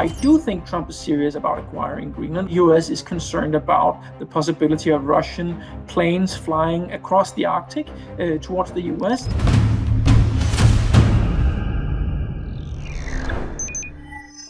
I do think Trump is serious about acquiring Greenland. The US is concerned about the possibility of Russian planes flying across the Arctic towards the US.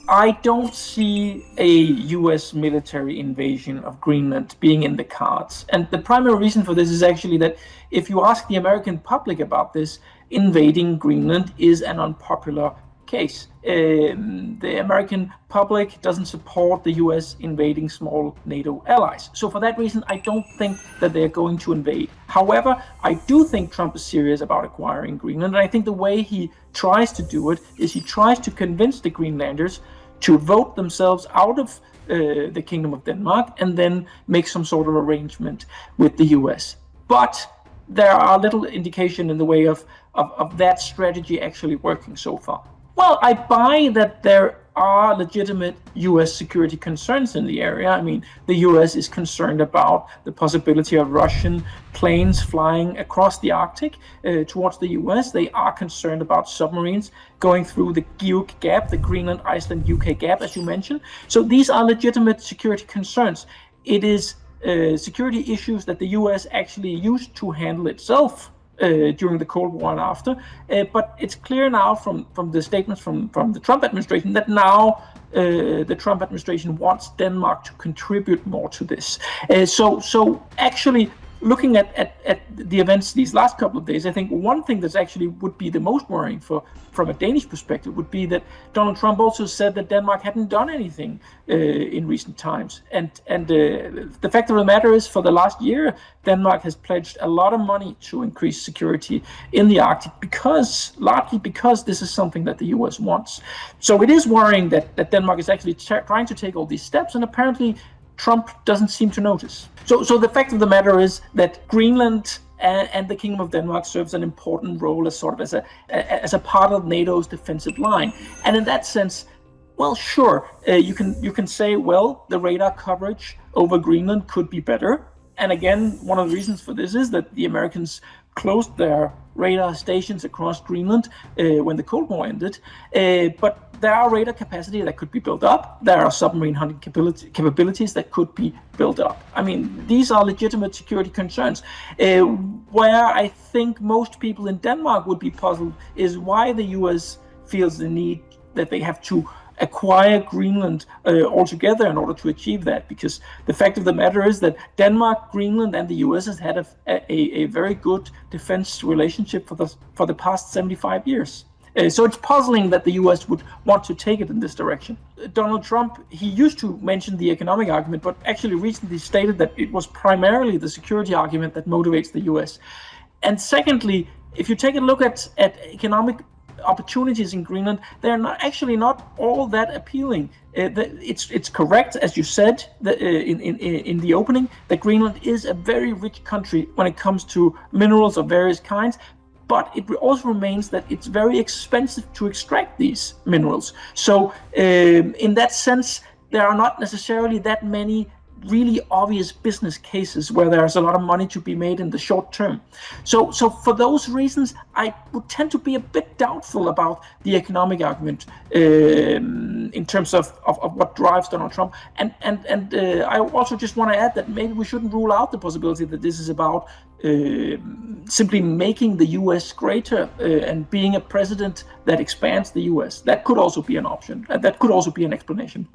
I don't see a US military invasion of Greenland being in the cards. And the primary reason for this is actually that if you ask the American public about this, invading Greenland is an unpopular case. The American public doesn't support the US invading small NATO allies. So for that reason, I don't think that they're going to invade. However, I do think Trump is serious about acquiring Greenland. And I think the way he tries to do it is he tries to convince the Greenlanders to vote themselves out of the Kingdom of Denmark and then make some sort of arrangement with the US. But there are little indication in the way of that strategy actually working so far. Well, I buy that there are legitimate US security concerns in the area. I mean, the US is concerned about the possibility of Russian planes flying across the Arctic towards the US. They are concerned about submarines going through the GEOC gap, the Greenland, Iceland, UK gap, as you mentioned. So these are legitimate security concerns. It is security issues that the US actually used to handle itself during the Cold War and after. But it's clear now from the statements from the Trump administration that now the Trump administration wants Denmark to contribute more to this. So actually, looking at the events these last couple of days, I think one thing that's actually would be the most worrying from a Danish perspective would be that Donald Trump also said that Denmark hadn't done anything in recent times. And the fact of the matter is, for the last year, Denmark has pledged a lot of money to increase security in the Arctic largely because this is something that the US wants. So it is worrying that Denmark is actually trying to take all these steps, and apparently Trump doesn't seem to notice. So the fact of the matter is that Greenland and the Kingdom of Denmark serves an important role as sort of as a part of NATO's defensive line. And in that sense, well, sure, you can say, well, the radar coverage over Greenland could be better. And again, one of the reasons for this is that the Americans closed their radar stations across Greenland when the Cold War ended. But there are radar capacity that could be built up. There are submarine hunting capabilities that could be built up. I mean, these are legitimate security concerns. Where I think most people in Denmark would be puzzled is why the US feels the need that they have to acquire Greenland altogether in order to achieve that, because the fact of the matter is that Denmark, Greenland, and the US has had a very good defense relationship for the past 75 years. So it's puzzling that the US would want to take it in this direction. Donald Trump, he used to mention the economic argument, but actually recently stated that it was primarily the security argument that motivates the US. And secondly, if you take a look at economic opportunities in Greenland, they're not all that appealing. It's correct, as you said in the opening, that Greenland is a very rich country when it comes to minerals of various kinds, but it also remains that it's very expensive to extract these minerals. So in that sense, there are not necessarily that many really obvious business cases where there's a lot of money to be made in the short term. So for those reasons, I would tend to be a bit doubtful about the economic argument in terms of what drives Donald Trump. And I also just want to add that maybe we shouldn't rule out the possibility that this is about simply making the US greater and being a president that expands the US. That could also be an option. That could also be an explanation.